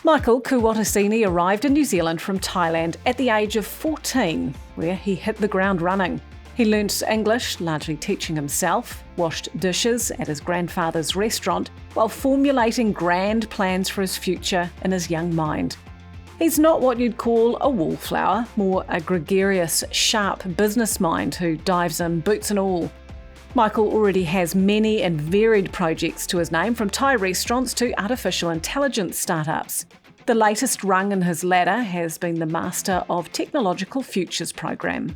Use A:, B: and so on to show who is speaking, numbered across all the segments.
A: Michael Khuwatteanasenee arrived in New Zealand from Thailand at the age of 14, where he hit the ground running. He learnt English, largely teaching himself, washed dishes at his grandfather's restaurant, while formulating grand plans for his future in his young mind. He's not what you'd call a wallflower, more a gregarious, sharp business mind who dives in boots and all. Michael already has many and varied projects to his name, from Thai restaurants to artificial intelligence startups. The latest rung in his ladder has been the Master of Technological Futures program.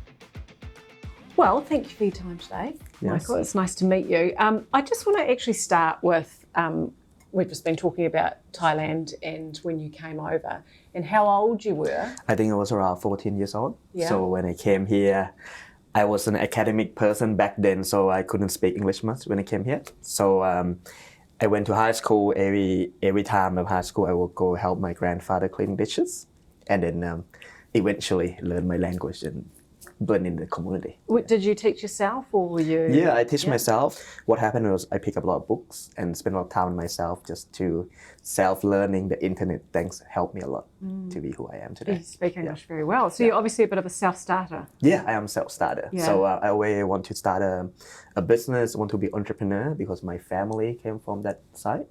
A: Well, thank you for your time today, Michael. It's nice to meet you. I just want to actually start with, we've just been talking about Thailand and when you came over and how old you were.
B: I think I was around 14 years old.
A: Yeah.
B: So when I came here, I was an academic person back then, so I couldn't speak English much when I came here. So I went to high school. Every time of high school, I would go help my grandfather clean dishes, and then eventually learn my language and blend in the community.
A: Did you teach yourself or were you?
B: Yeah, I teach myself. What happened was I pick up a lot of books and spend a lot of time on myself just to self-learning. The internet things helped me a lot to be who I am today.
A: You speak English very well. So you're obviously a bit of a self-starter.
B: Yeah, I am a self-starter.
A: Yeah.
B: So I always want to start a business, want to be entrepreneur because my family came from that side.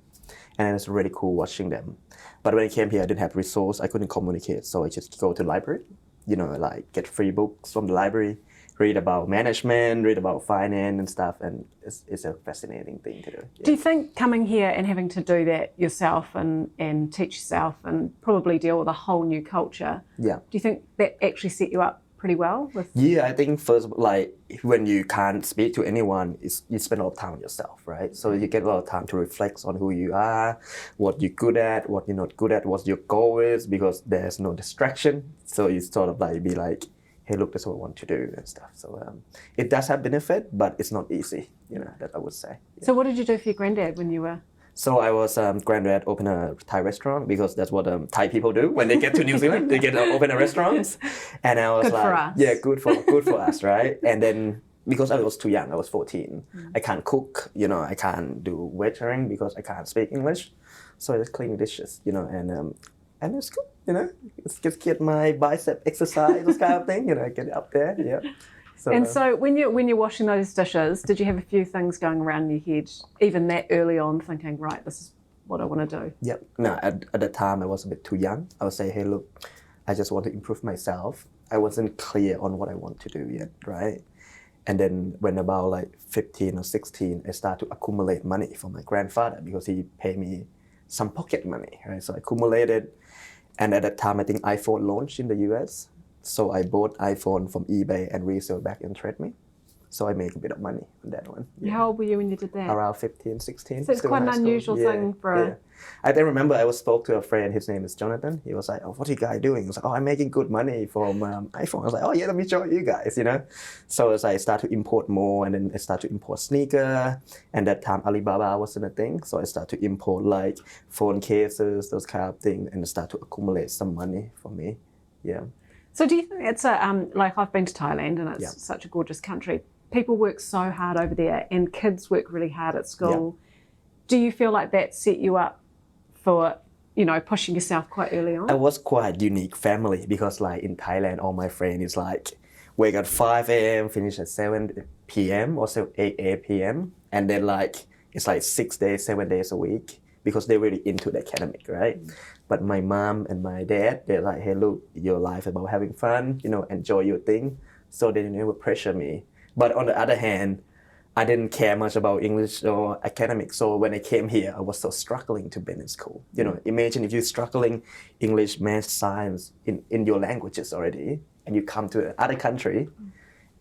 B: And it's really cool watching them. But when I came here, I didn't have resource. I couldn't communicate. So I just go to the library. Like get free books from the library, read about management, read about finance and stuff, and it's a fascinating thing to do. Yeah.
A: Do you think coming here and having to do that yourself and teach yourself and probably deal with a whole new culture, do you think that actually set you up pretty well?
B: Yeah, I think first, like when you can't speak to anyone, you spend a lot of time on yourself, right? So you get a lot of time to reflect on who you are, what you're good at, what you're not good at, what your goal is, because there's no distraction. So you sort of like be like, hey, look, that's what I want to do and stuff. So it does have benefit, but it's not easy, that I would say. Yeah.
A: So what did you do for your granddad when you were?
B: So I was granddad open a Thai restaurant because that's what Thai people do when they get to New Zealand. They get open a restaurant, and I was
A: good
B: like,
A: for us.
B: yeah, good for us, right? And then because I was too young, I was 14. I can't cook, I can't do waitering because I can't speak English. So I just clean dishes, and it's good, It's just get my bicep exercise, this kind of thing, get it up there, yeah.
A: So when you're washing those dishes, did you have a few things going around in your head, even that early on, thinking, right, this is what I want to do?
B: Yep. No, at the time I was a bit too young. I would say, hey, look, I just want to improve myself. I wasn't clear on what I want to do yet, right? And then when about like 15 or 16, I started to accumulate money from my grandfather because he paid me some pocket money, right? So I accumulated, and at that time I think iPhone launched in the US. So I bought iPhone from eBay and resell back in TradeMe. So I make a bit of money on that one.
A: Yeah. How old were you when you did that?
B: Around 15, 16.
A: So it's quite an unusual thing for a...
B: I then remember I spoke to a friend, his name is Jonathan. He was like, oh, what are you guys doing? I was like, oh, I'm making good money from iPhone. I was like, oh yeah, let me show you guys, So as I started to import more, and then I started to import sneaker. And that time Alibaba wasn't a thing. So I started to import like phone cases, those kind of things, and start to accumulate some money for me. Yeah.
A: So do you think it's like I've been to Thailand and it's such a gorgeous country. People work so hard over there and kids work really hard at school. Do you feel like that set you up for, pushing yourself quite early on?
B: I was quite unique family because like in Thailand, all my friends is like wake at 5 a.m., finish at 7 p.m. or 8 p.m. And then like, it's like 6 days, 7 days a week because they're really into the academic, right? But my mom and my dad, they're like, hey, look, your life is about having fun, enjoy your thing. So they never pressure me. But on the other hand, I didn't care much about English or academics. So when I came here, I was so struggling to be in school. Imagine if you're struggling English, math, science in your languages already, and you come to another country,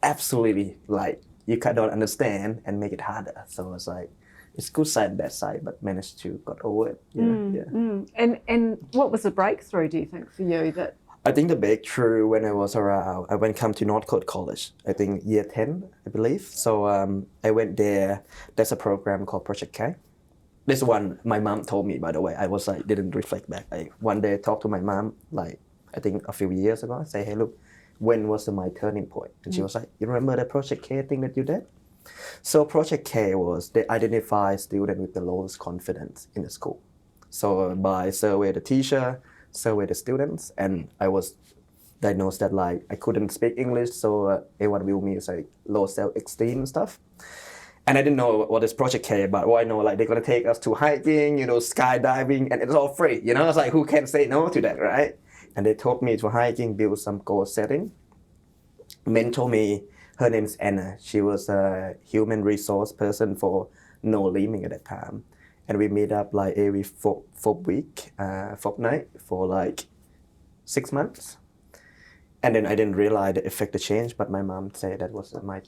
B: absolutely like you don't understand and make it harder. So it's like, it's good side and bad side, but managed to got over it.
A: And what was the breakthrough, do you think, for you?
B: I think the breakthrough when I was around, I went come to North Coast College, I think year 10, I believe. So I went there. There's a program called Project K. This one my mom told me, by the way. I was like, didn't reflect back. I one day talked to my mom, like I think a few years ago. I say, hey, look, when was my turning point? And she was like, you remember the Project K thing that you did? So Project K was they identify students with the lowest confidence in the school. So by survey the teacher, survey the students, and I was diagnosed that like I couldn't speak English, so everyone viewed me as like low self-esteem and stuff. And I didn't know what this project came about. Well, I know like they're gonna take us to hiking, skydiving, and it's all free. I was like, who can say no to that, right? And they took me to hiking, build some goal setting. Mentor me, her name is Anna. She was a human resource person for No Limit at that time. And we meet up like every fortnight for like 6 months. And then I didn't realize the effect of change, but my mom said that was my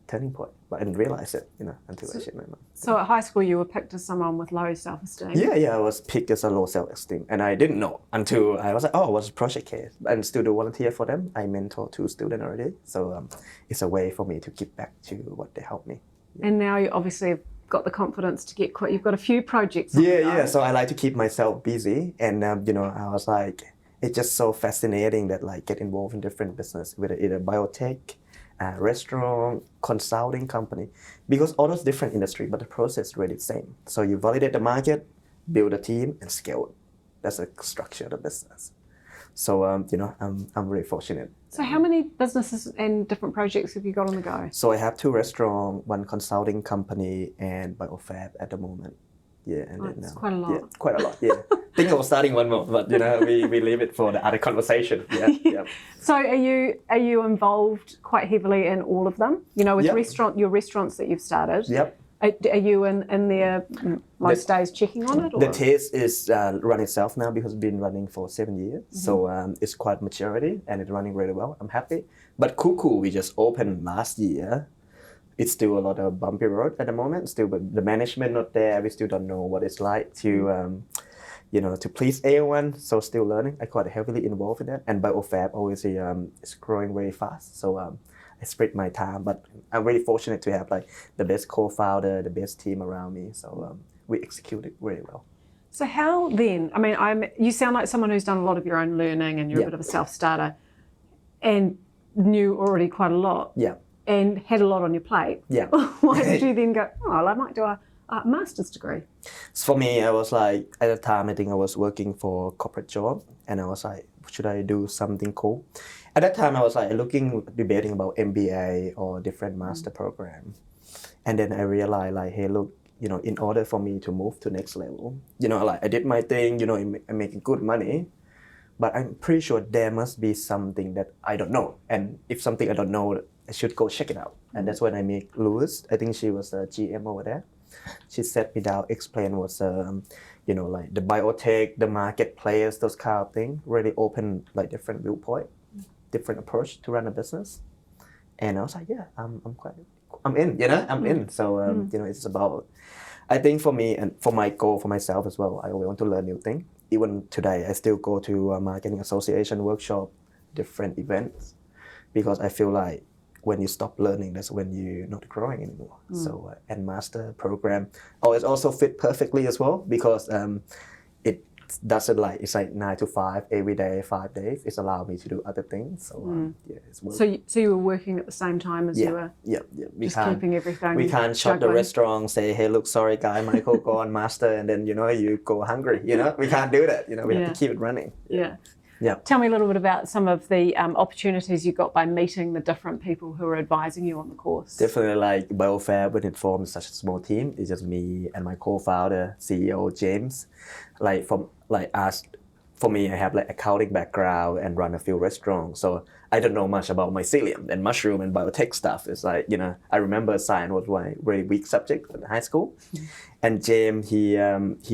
B: turning point. But I didn't realize it, until I shared my mom.
A: So at high school, you were picked as someone with low self-esteem?
B: Yeah, I was picked as a low self-esteem. And I didn't know until I was like, oh, what's a project case? And still do volunteer for them. I mentor 2 students already. So it's a way for me to give back to what they helped me.
A: Yeah. And now you obviously have got the confidence to get quit. You've got a few projects.
B: Yeah. So I like to keep myself busy. And, I was like, it's just so fascinating that like get involved in different business, whether it's a biotech, restaurant, consulting company, because all those different industry, but the process is really the same. So you validate the market, build a team, and scale it. That's the structure of the business. So I'm really fortunate.
A: So how many businesses and different projects have you got on the go?
B: So I have 2 restaurants, 1 consulting company, and biofab at the moment. Yeah, and
A: then quite a lot.
B: Yeah, quite a lot. Yeah, think of starting one more, but we leave it for the other conversation. Yeah.
A: So are you involved quite heavily in all of them? With your restaurants that you've started.
B: Yep.
A: Are you in there most days checking on it? Or?
B: The taste is running itself now because it's been running for 7 years. Mm-hmm. So it's quite maturity and it's running really well. I'm happy. But Cuckoo, we just opened last year. It's still a lot of bumpy road at the moment. Still, but the management not there. We still don't know what it's like to, to please everyone. So still learning. I quite heavily involved in that. And biofab obviously is growing very fast. So I spread my time. But I'm really fortunate to have like the best co-founder, the best team around me. So we executed really well.
A: So how then? I mean, you sound like someone who's done a lot of your own learning, and you're a bit of a self-starter, and knew already quite a lot.
B: Yeah.
A: And had a lot on your plate.
B: Yeah.
A: Why did you then go, I might do a master's degree?
B: So for me, I was like, at the time, I think I was working for a corporate job. And I was like, should I do something cool? At that time, I was like debating about MBA or different master program. And then I realized like, hey, look, in order for me to move to next level, like I did my thing, I'm making good money. But I'm pretty sure there must be something that I don't know. And if something I don't know, I should go check it out. And that's when I met Louis. I think she was a GM over there. She sat me down, explained what's, like the biotech, the marketplace, those kind of things. Really open like different viewpoint, different approach to run a business. And I was like, yeah, I'm in, I'm in. So, it's about, I think for me and for my goal for myself as well, I always want to learn new things. Even today, I still go to a marketing association workshop, different events, because I feel like when you stop learning, that's when you're not growing anymore. So, and master program always also fit perfectly as well, because it doesn't like, it's like 9 to 5 every day, 5 days. It's allowed me to do other things. So, it's work.
A: So you were working at the same time as you were?
B: Yeah.
A: Just keeping everything.
B: We can't shut the restaurant, say, hey, look, sorry, guy, Michael, go on master, and then, you go hungry, We can't do that, we have to keep it running.
A: Yeah. Tell me a little bit about some of the opportunities you got by meeting the different people who are advising you on the course.
B: Definitely like biofab, when it forms such a small team, it's just me and my co-founder, CEO James. For me, I have like accounting background and run a few restaurants. So I don't know much about mycelium and mushroom and biotech stuff. It's like, I remember science was my very weak subject in high school. And James, he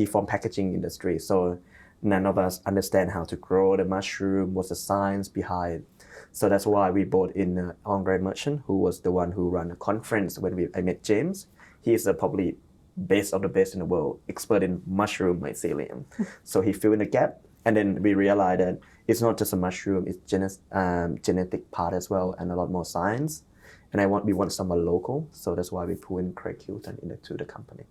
B: from packaging industry. So none of us understand how to grow the mushroom, what's the science behind it. So that's why we brought in Andre Merchant, who was the one who ran a conference when I met James. He's probably best of the best in the world, expert in mushroom mycelium. So he filled in the gap. And then we realized that it's not just a mushroom, it's genetic part as well, and a lot more science. And we want someone local. So that's why we pulled in Craig Hilton into the company.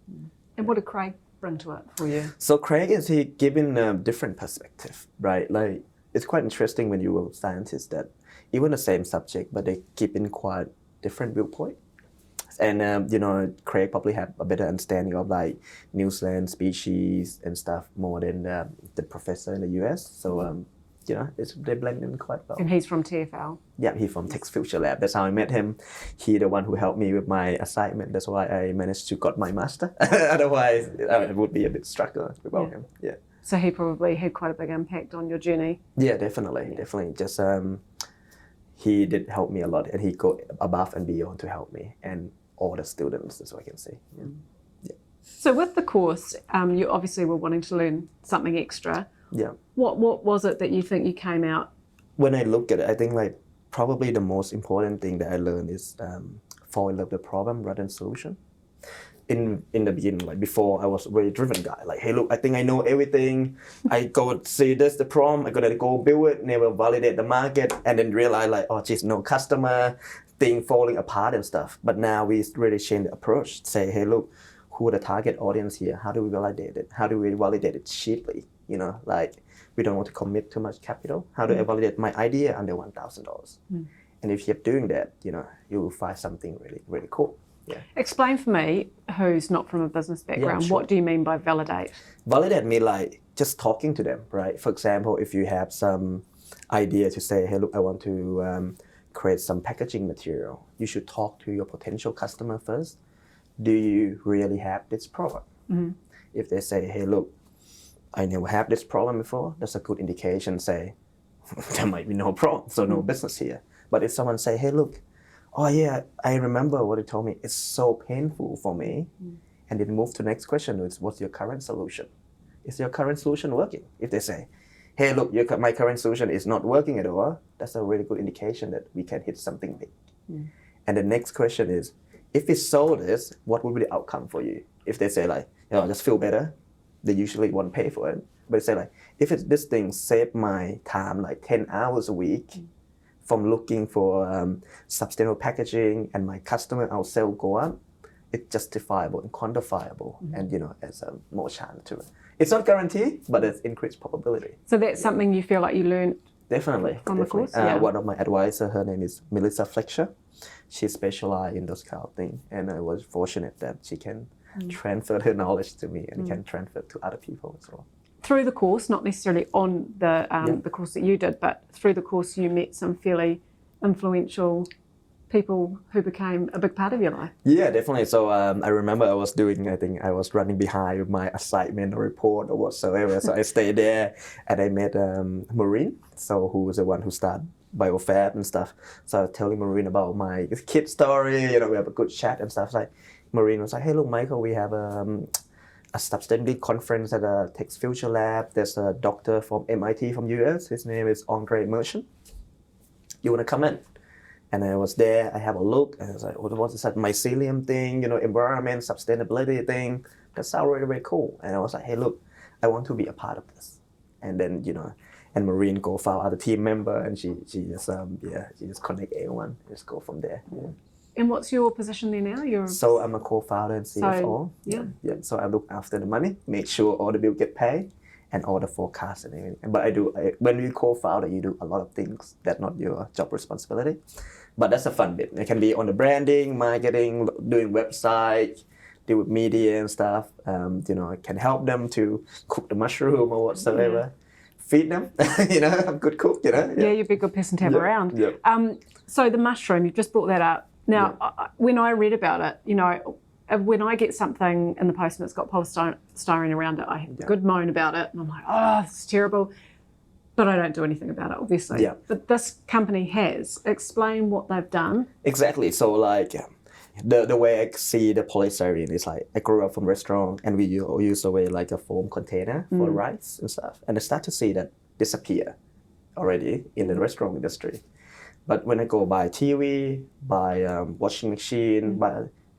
A: And what did Craig bring to it for you?
B: So Craig he giving a different perspective, right? Like it's quite interesting when you are scientists that even the same subject, but they keep in quite different viewpoint. And Craig probably have a better understanding of like New Zealand species and stuff more than the professor in the US. So they blend in quite well.
A: And he's from TFL.
B: Yeah, he's from Text Future Lab. That's how I met him. He the one who helped me with my assignment. That's why I managed to got my master. Otherwise, it would be a bit struggle without him. Yeah.
A: So he probably had quite a big impact on your journey.
B: Yeah, definitely. Just he did help me a lot, and he go above and beyond to help me and all the students. That's what I can say. Yeah.
A: So with the course, you obviously were wanting to learn something extra.
B: Yeah.
A: What was it that you think you came out?
B: When I look at it, I think like probably the most important thing that I learned is fall in love with the problem rather than solution. In the beginning, like before, I was a very driven guy. Like, hey, look, I think I know everything. I go see this the problem. I gotta go build it. Never validate the market, and then realize like, oh, geez, no customer, thing falling apart and stuff. But now we really change the approach. Say, hey, look, who are the target audience here? How do we validate it? How do we validate it cheaply? Like we don't want to commit too much capital. How do I validate my idea under $1,000? And if you keep doing that, you will find something really, really cool. Yeah.
A: Explain for me, who's not from a business background,
B: sure.
A: What do you mean by validate?
B: Validate means like just talking to them, right? For example, if you have some idea to say, hey, look, I want to create some packaging material, you should talk to your potential customer first. Do you really have this product? If they say, hey, look, I never have this problem before, that's a good indication, say, there might be no problem, so no business here. But if someone say, hey, look, oh yeah, I remember what you told me, it's so painful for me, and then move to the next question, is what's your current solution? Is your current solution working? If they say, hey, look, my current solution is not working at all, that's a really good indication that we can hit something big. And the next question is, if we solve this, what would be the outcome for you? If they say like, just feel better, they usually won't pay for it. But they say like, if this thing saved my time like 10 hours a week from looking for sustainable packaging and my customer outsell go up, it's justifiable and quantifiable, and there's more chance to it. It's not guaranteed, but it's increased probability.
A: So that's something you feel like you learned
B: Definitely.
A: the course?
B: One of my advisors, her name is Melissa Fletcher. She specializes in those kind of things, and I was fortunate that she can transfer her knowledge to me and can transfer to other people as well.
A: Through the course, not necessarily on the course that you did, but through the course you met some fairly influential people who became a big part of your life. Yeah, definitely. So I remember I was running behind with my assignment or report or whatsoever. So I stayed there and I met Maureen, who was the one who started BioFab and stuff. So I was telling Maureen about my kid story, we have a good chat and stuff. Like Maureen was like, hey, look, Michael, we have a sustainability conference at a Text Future Lab. There's a doctor from MIT from US. His name is Andre Merchant. You want to come in? And I was there, I have a look, and I was like, what is that mycelium thing, environment, sustainability thing? That sounds really, really cool. And I was like, hey, look, I want to be a part of this. And then, and Maureen go found other team member, and she just connect everyone, just go from there. Yeah. And what's your position there now?
B: So I'm a co-founder and CFO.
A: So,
B: So I look after the money, make sure all the bills get paid, and all the forecasts and everything. But when you co-founder, you do a lot of things that's not your job responsibility. But that's a fun bit. It can be on the branding, marketing, doing website, deal with media and stuff. I can help them to cook the mushroom or whatsoever. Feed them, I'm a good cook, Yeah,
A: you'd be a good person to have around.
B: Yeah.
A: So the mushroom, you just brought that up. Now, when I read about it, when I get something in the post and it's got polystyrene around it, I have a good moan about it. And I'm like, oh, this is terrible. But I don't do anything about it, obviously.
B: Yeah.
A: But this company has. Explain what they've done.
B: Exactly. So like the way I see the polystyrene is like, I grew up from restaurant and we use the way like a foam container for rice and stuff. And I start to see that disappear already in the restaurant industry. But when I go buy TV, buy washing machine,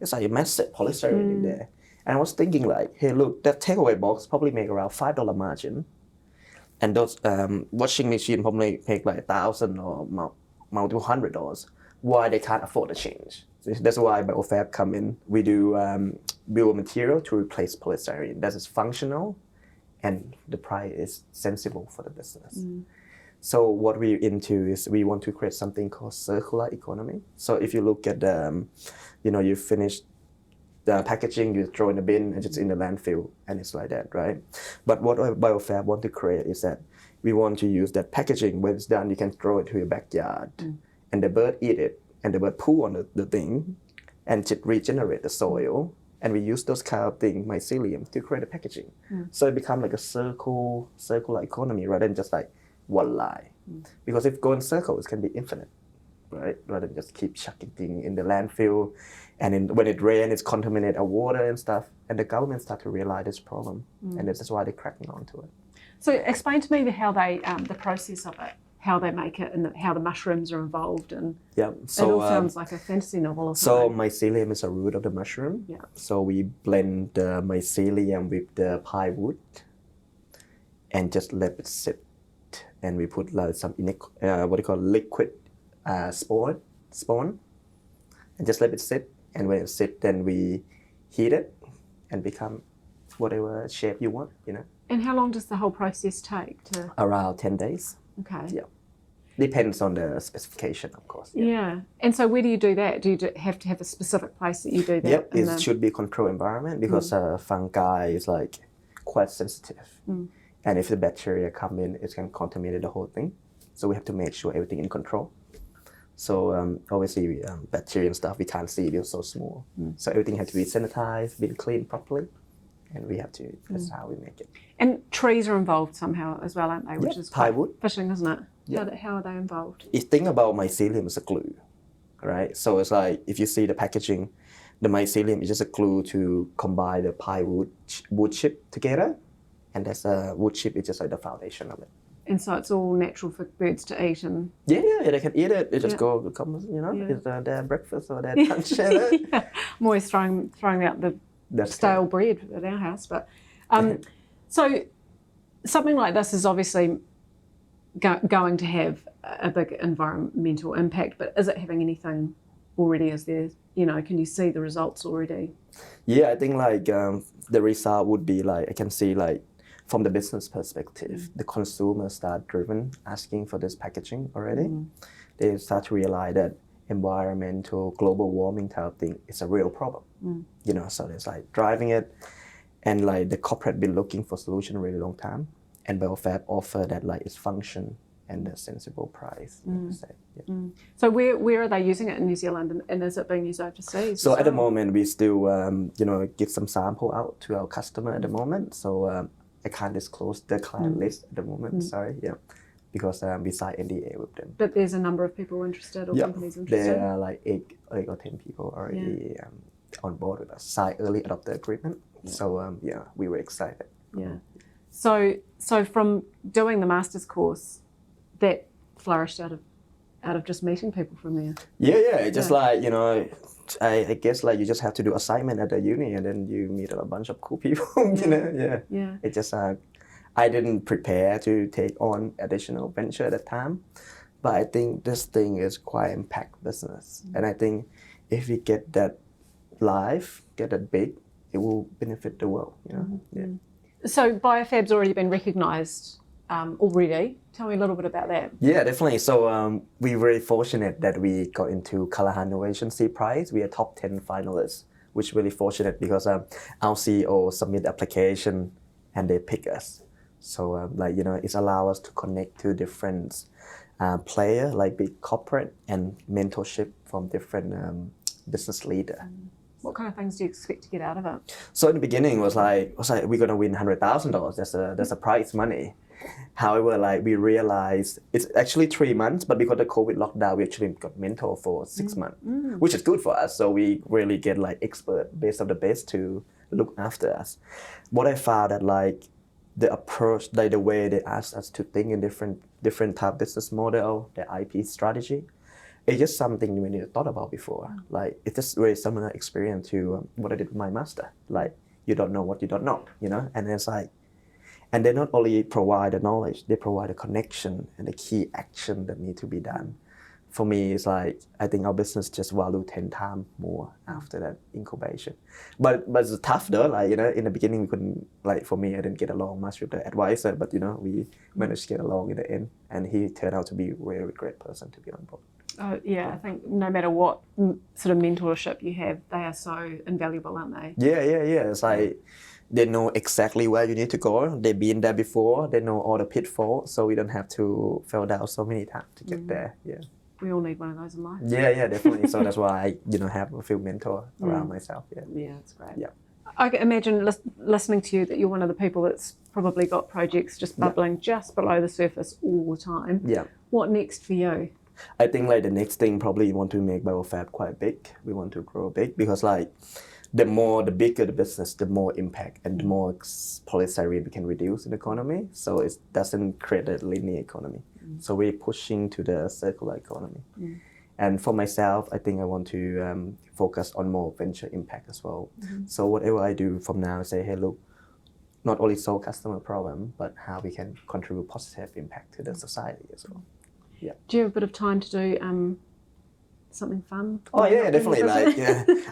B: it's like a massive polystyrene in there. And I was thinking like, hey, look, that takeaway box probably make around $5 margin. And those washing machine probably make like $1,000 or multiple $100. Why they can't afford the change? So that's why BioFab come in. We do build material to replace polystyrene. That is functional, and the price is sensible for the business. So what we're into is we want to create something called circular economy. So if you look at you finish the packaging, you throw in the bin and it's in the landfill, and it's like that, right? But what Biofab want to create is that we want to use that packaging. When it's done, you can throw it to your backyard, and the bird eat it, and the bird poo on the thing, and it regenerate the soil. And we use those kind of things, mycelium, to create a packaging. So it becomes like a circular economy rather than just like one line. Because if go in circles, it can be infinite, right? Rather than just keep chucking things in the landfill. And when it rains, it's contaminate our water and stuff. And the government start to realize this problem. And that's why they're cracking onto it.
A: So explain to me how they, the process of it, how they make it and how the mushrooms are involved. And
B: so,
A: it all sounds like a fantasy novel or
B: so
A: something.
B: mycelium is a root of the mushroom.
A: Yeah.
B: So we blend the mycelium with the pine wood and just let it sit. And we put like some liquid spawn, and just let it sit. And when it sits, then we heat it and become whatever shape you want,
A: And how long does the whole process take to?
B: Around 10 days.
A: Okay.
B: Yeah. Depends on the specification, of course.
A: Yeah. And so where do you do that? Do you have to have a specific place that you do that?
B: Yep, it should be a controlled environment because fungi is like quite sensitive. And if the bacteria come in, it can contaminate the whole thing. So we have to make sure everything in control. So obviously bacteria and stuff we can't see, they're so small. So everything has to be sanitized, been cleaned properly. And we have to, that's how we make it.
A: And trees are involved somehow as well, aren't they? Which is quite
B: plywood.
A: fishing, isn't it?
B: Yep.
A: How are they involved?
B: You think about mycelium as a glue, right? So it's like, if you see the packaging, the mycelium is just a glue to combine the plywood wood chip together. And that's a wood chip is just like the foundation of it.
A: And so it's all natural for birds to eat and...
B: Yeah, they can eat it. They just it's their breakfast or their lunch.
A: I'm always throwing out the stale bread at our house. But so something like this is obviously going to have a big environmental impact, but is it having anything already? Is there, can you see the results already?
B: Yeah, I think like the result would be like, I can see like from the business perspective, the consumers start driven asking for this packaging already. They start to realize that environmental, global warming type of thing is a real problem. So it's like driving it, and like the corporate been looking for solution a really long time, and Biofab offer that like its function and a sensible price.
A: So where are they using it in New Zealand, and is it being used overseas?
B: So at the moment we still give some sample out to our customer at the moment. So I can't disclose the client list at the moment. Sorry, because we signed NDA with them.
A: But there's a number of people interested or companies interested?
B: There are like 8 or 10 people already on board with us, signed early adopter agreement. So we were excited.
A: Yeah. So from doing the master's course, that flourished out of just meeting people from there? Yeah,
B: just like, I guess like you just have to do assignment at the uni and then you meet a bunch of cool people, It just, I didn't prepare to take on additional venture at that time, but I think this thing is quite impact business. And I think if we get that live, get that big, it will benefit the world,
A: So Biofab's already been recognised already. Tell me a little bit about that.
B: Yeah, definitely. So we're very fortunate that we got into Kalahan Innovation Seed Prize. We are top 10 finalists, which is really fortunate because our CEO submit application and they pick us. So it's allow us to connect to different player like big corporate and mentorship from different business leader.
A: What kind of things do you expect to get out of it?
B: So in the beginning it was like we're gonna win $100,000. That's a prize money. However, like we realized it's actually 3 months, but because of the COVID lockdown, we actually got mentor for 6 months, which is good for us. So we really get like expert based on the best to look after us. What I found that like the approach, like the way they asked us to think in different type business model, the IP strategy, it's just something we never thought about before. Like it's just very similar experience to what I did with my master. Like you don't know what you don't know, and it's like. And they not only provide the knowledge, they provide the connection and the key action that need to be done for me, it's like, I think our business just value 10 times more after that incubation. But it's tough though, like, in the beginning we couldn't, like for me, I didn't get along much with the advisor, but we managed to get along in the end, and he turned out to be a very great person to be on board.
A: I think no matter what sort of mentorship you have, they are so invaluable, aren't they?
B: Yeah. It's like, they know exactly where you need to go. They've been there before. They know all the pitfalls, so we don't have to fall down so many times to get there. Yeah.
A: We all need one of those in life.
B: Yeah, definitely. So that's why I, have a few mentors around myself.
A: Yeah, that's great.
B: Yeah.
A: I can imagine listening to you that you're one of the people that's probably got projects just bubbling just below the surface all the time.
B: Yeah.
A: What next for you?
B: I think like the next thing, probably we want to make BioFab quite big. We want to grow big because like the bigger the business, the more impact and the more polystyrene we can reduce in the economy. So it doesn't create a linear economy. So we're pushing to the circular economy. And for myself, I think I want to focus on more venture impact as well. So whatever I do from now, say, hey, look, not only solve customer problem, but how we can contribute positive impact to the society as well. Yeah.
A: Do you have a bit of time to do something fun?
B: Oh yeah, definitely. Like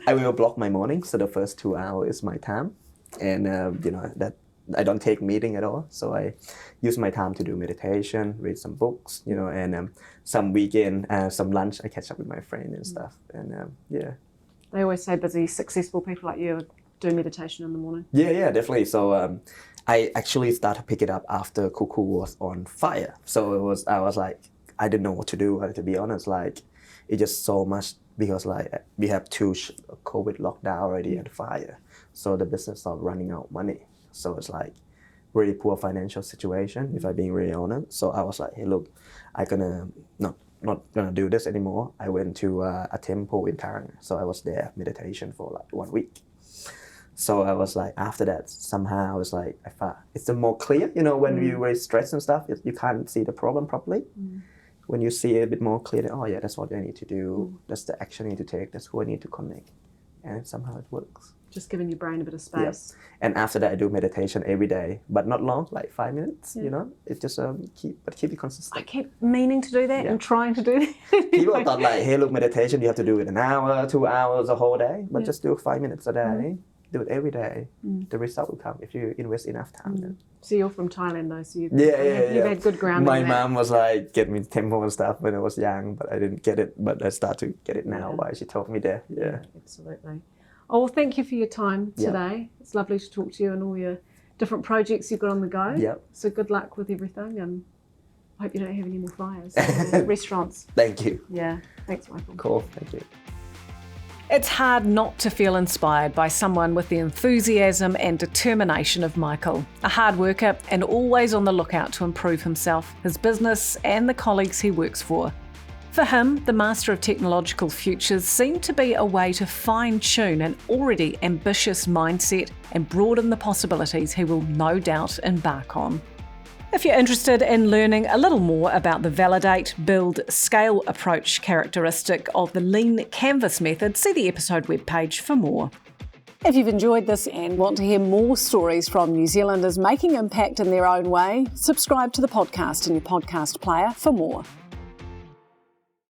B: I will block my mornings, so the first 2 hours is my time, and that I don't take meeting at all. So I use my time to do meditation, read some books, and some weekend, some lunch. I catch up with my friend and stuff, and yeah.
A: They always say busy, successful people like you do meditation in the morning.
B: Yeah, definitely. So I actually started to pick it up after Cuckoo was on fire. So I was like, I didn't know what to do. To be honest, like it's just so much because like we have 2 COVID lockdown already and fire, so the business started running out of money. So it's like really poor financial situation, if I'm being really honest. So I was like, hey, look, I'm gonna not gonna do this anymore. I went to a temple in Tarang, so I was there meditation for like 1 week. So I was like, after that, somehow I was like, I thought it's more clear, when you're very stressed and stuff, you can't see the problem properly. When you see it a bit more clear, oh yeah, that's what I need to do. That's the action I need to take. That's who I need to connect. And somehow it works.
A: Just giving your brain a bit of space.
B: Yeah. And after that, I do meditation every day, but not long, like 5 minutes, It's just keep it consistent.
A: I keep meaning to do that and trying to do that.
B: People thought like, hey, look, meditation, you have to do it an hour, 2 hours, a whole day, but just do 5 minutes a day. Do it every day. The result will come if you invest enough time. Then.
A: So you're from Thailand though, so you've had good grounding.
B: My mom was like, get me temple and stuff when I was young, but I didn't get it. But I start to get it now while she told me there. Yeah.
A: Absolutely. Oh, well, thank you for your time today. It's lovely to talk to you and all your different projects you've got on the go.
B: Yep.
A: So good luck with everything, and I hope you don't have any more fires. Restaurants.
B: Thank you.
A: Yeah. Thanks, Michael.
B: Cool. Thank you.
A: It's hard not to feel inspired by someone with the enthusiasm and determination of Michael, a hard worker and always on the lookout to improve himself, his business and the colleagues he works for. For him, the Master of Technological Futures seemed to be a way to fine-tune an already ambitious mindset and broaden the possibilities he will no doubt embark on. If you're interested in learning a little more about the validate, build, scale approach characteristic of the lean canvas method, see the episode webpage for more. If you've enjoyed this and want to hear more stories from New Zealanders making impact in their own way, subscribe to the podcast in your podcast player for more.